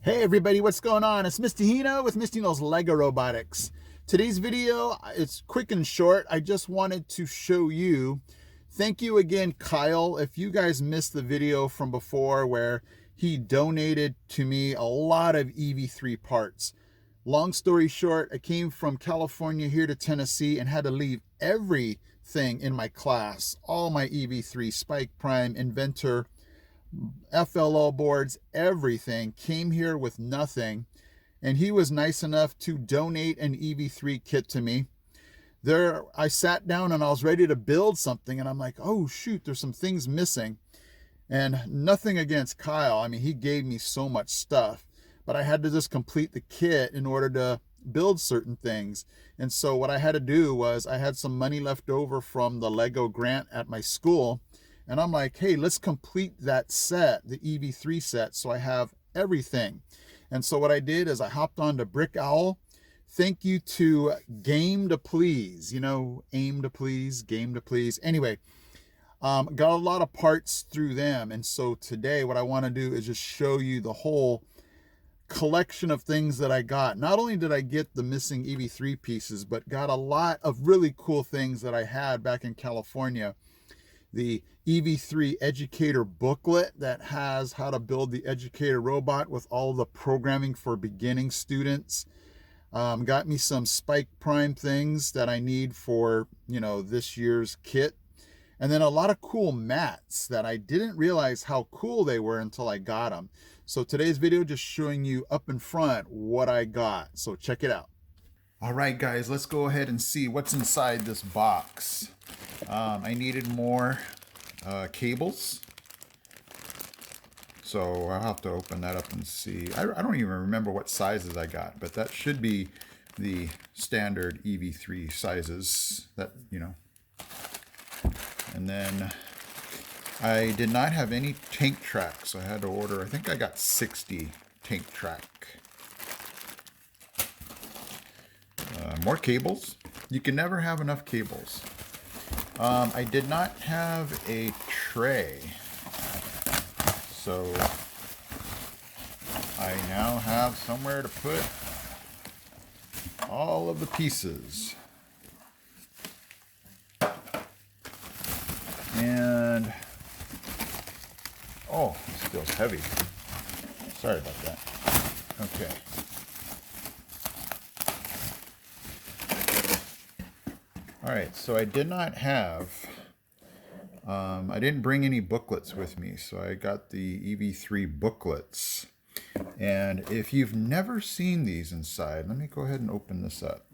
Hey everybody, what's going on? It's Mr. Hino with Mr. Hino's Lego Robotics. Today's video, it's quick and short. I just wanted to show you, thank you again, Kyle. If you guys missed the video from before where he donated to me a lot of EV3 parts. Long story short, I came from California here to Tennessee and had to leave everything in my class. All my EV3, Spike Prime, Inventor, FLO boards, everything, came here with nothing, and he was nice enough to donate an EV3 kit to me. There I sat down and I was ready to build something, and I'm like, oh shoot, there's some things missing. And nothing against Kyle, I mean, he gave me so much stuff, but I had to just complete the kit in order to build certain things. And so what I had to do was, I had some money left over from the Lego grant at my school, and I'm like, hey, let's complete that set, the EV3 set, so I have everything. And so what I did is I hopped on to Brick Owl. Thank you to Game to Please, you know, aim to please, game to please. Anyway, got a lot of parts through them. And so today what I want to do is just show you the whole collection of things that I got. Not only did I get the missing EV3 pieces, but got a lot of really cool things that I had back in California. The EV3 Educator booklet that has how to build the educator robot with all the programming for beginning students. Got me some Spike Prime things that I need for, you know, this year's kit. And then a lot of cool mats that I didn't realize how cool they were until I got them. So today's video just showing you up in front what I got. So check it out. All right, guys, let's go ahead and see what's inside this box. I needed more cables, so I'll have to open that up and see. I don't even remember what sizes I got, but that should be the standard EV3 sizes that, you know. And then I did not have any tank tracks, so I had to order, I think I got 60 tank track. More cables. You can never have enough cables. I did not have a tray, so I now have somewhere to put all of the pieces. And oh, this feels heavy. Sorry about that. Okay. All right, so I did not have, I didn't bring any booklets with me, so I got the EV3 booklets. And if you've never seen these inside, let me go ahead and open this up.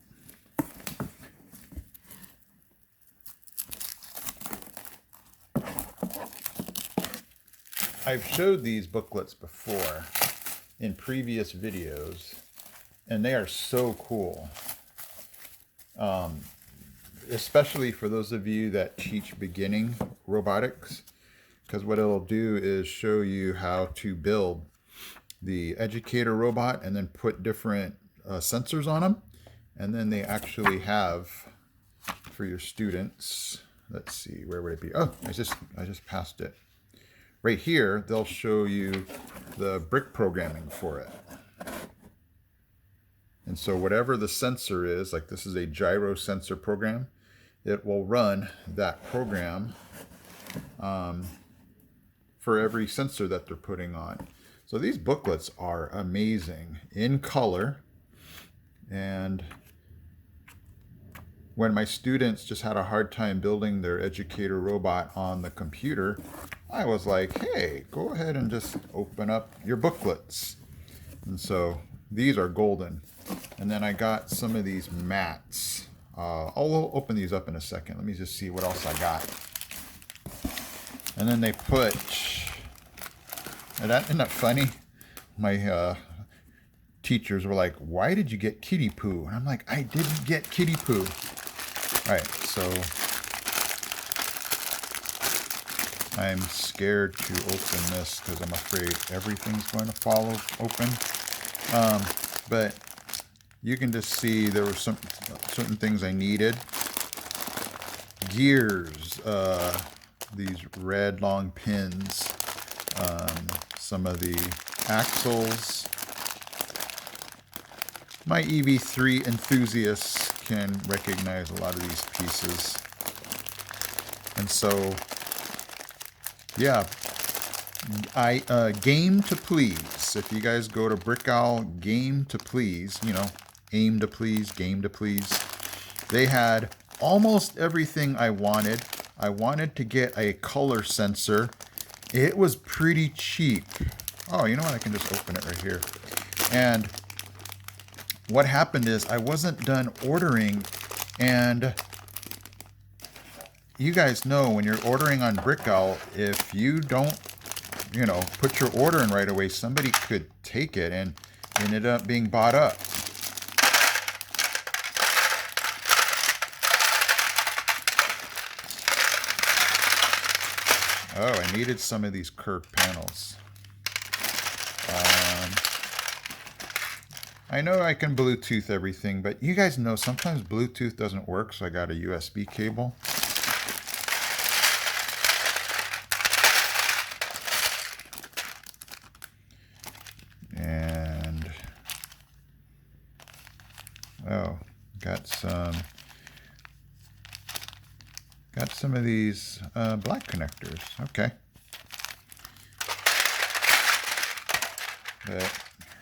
I've showed these booklets before in previous videos, and they are so cool. Especially for those of you that teach beginning robotics, because what it'll do is show you how to build the educator robot and then put different sensors on them, and then they actually have for your students, let's see, where would it be? Oh, I just passed it. Right here, they'll show you the brick programming for it. And so whatever the sensor is, like this is a gyro sensor program, it will run that program for every sensor that they're putting on. So these booklets are amazing in color. And when my students just had a hard time building their educator robot on the computer, I was like, hey, go ahead and just open up your booklets. And so these are golden. And then I got some of these mats. I'll open these up in a second. Let me just see what else I got. And then they put, isn't that funny? My teachers were like, why did you get kitty poo? And I'm like, I didn't get kitty poo. All right, so I'm scared to open this because I'm afraid everything's going to fall open. But you can just see there were some certain things I needed. Gears, these red long pins, some of the axles, My EV3 enthusiasts can recognize a lot of these pieces. And so, yeah, Game to Please. If you guys go to Brick Owl Game to Please, you know, aim to please, game to please, they had almost everything I wanted. I wanted to get a color sensor. It was pretty cheap. Oh, you know what? I can just open it right here. And what happened is I wasn't done ordering, and you guys know when you're ordering on Brick Owl, if you don't, you know, put your order in right away, somebody could take it and ended up being bought up. Oh, I needed some of these curved panels. I know I can Bluetooth everything, but you guys know sometimes Bluetooth doesn't work, so I got a USB cable. And, oh, got some of these black connectors. Okay. But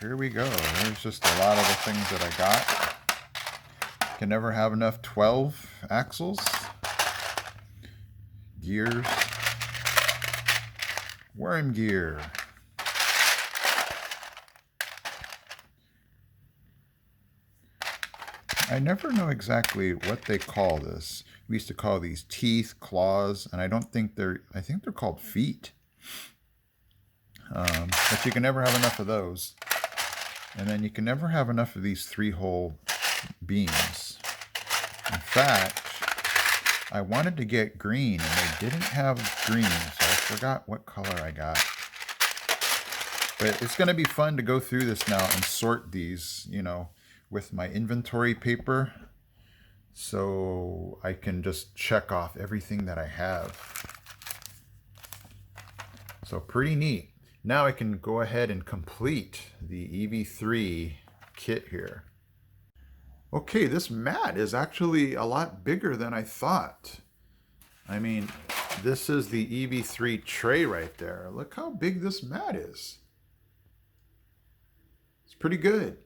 here we go. There's just a lot of the things that I got. Can never have enough 12 axles, gears, worm gear. I never know exactly what they call this. We used to call these teeth, claws, and I think they're called feet. But you can never have enough of those. And then you can never have enough of these 3-hole beams. In fact, I wanted to get green, and they didn't have green, so I forgot what color I got. But it's going to be fun to go through this now and sort these, you know, with my inventory paper, so I can just check off everything that I have. So pretty neat. Now I can go ahead and complete the EV3 kit here. Okay, this mat is actually a lot bigger than I thought. I mean, this is the EV3 tray right there. Look how big this mat is. It's pretty good.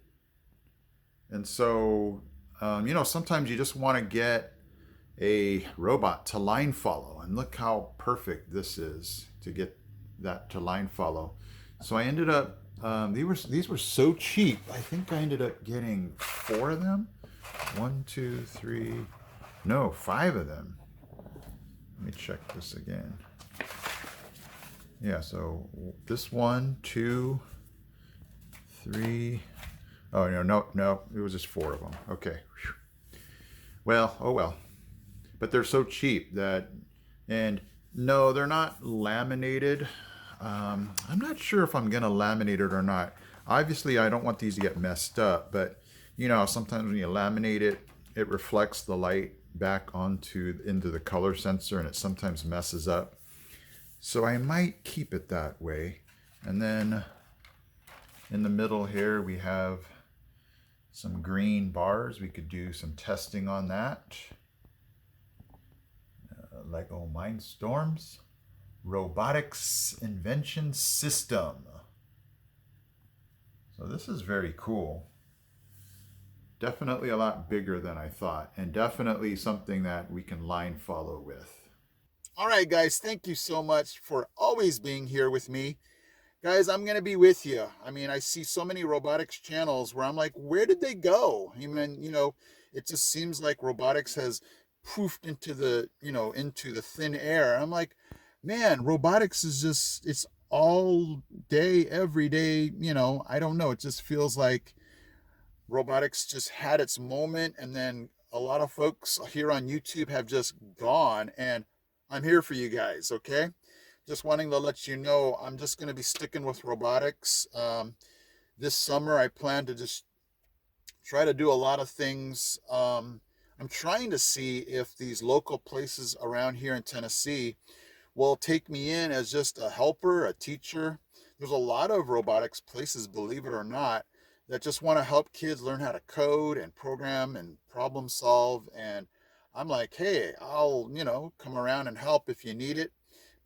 And so, you know, sometimes you just want to get a robot to line follow. And look how perfect this is to get that to line follow. So I ended up, these were so cheap. I think I ended up getting 4 of them. 1, 2, 3, no, 5 of them. Let me check this again. Yeah, so this 1, 2, 3. Oh, no, it was just 4 of them. Okay. Whew. Well, oh well. But they're so cheap that, and no, they're not laminated. I'm not sure if I'm going to laminate it or not. Obviously, I don't want these to get messed up, but you know, sometimes when you laminate it, it reflects the light back into the color sensor, and it sometimes messes up. So I might keep it that way. And then in the middle here, we have some green bars. We could do some testing on that. Lego Mindstorms Robotics Invention System. So this is very cool. Definitely a lot bigger than I thought, and definitely something that we can line follow with. All right, guys, thank you so much for always being here with me. Guys, I'm going to be with you. I mean, I see so many robotics channels where I'm like, where did they go? I mean, you know, it just seems like robotics has poofed into the, you know, into the thin air. I'm like, man, robotics is just, it's all day, every day, you know, I don't know. It just feels like robotics just had its moment, and then a lot of folks here on YouTube have just gone, and I'm here for you guys, okay? Just wanting to let you know, I'm just going to be sticking with robotics. This summer, I plan to just try to do a lot of things. I'm trying to see if these local places around here in Tennessee will take me in as just a helper, a teacher. There's a lot of robotics places, believe it or not, that just want to help kids learn how to code and program and problem solve. And I'm like, hey, I'll, come around and help if you need it.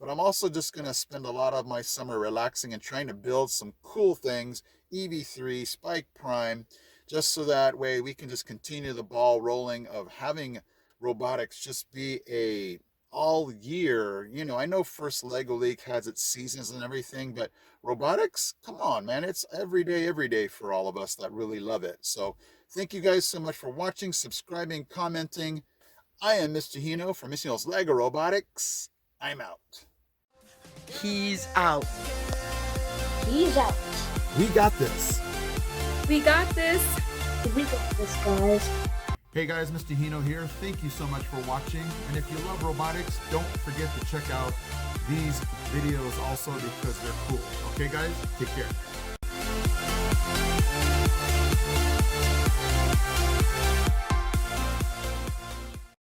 But I'm also just going to spend a lot of my summer relaxing and trying to build some cool things, EV3, Spike Prime, just so that way we can just continue the ball rolling of having robotics just be a all year. I know First Lego League has its seasons and everything, but robotics, come on, man. It's every day for all of us that really love it. So thank you guys so much for watching, subscribing, commenting. I am Mr. Hino from Mr. Hino's Lego Robotics. I'm out. He's out. He's out. We got this. We got this. We got this, guys. Hey guys, Mr. Hino here. Thank you so much for watching. And if you love robotics, don't forget to check out these videos also because they're cool. Okay guys, take care.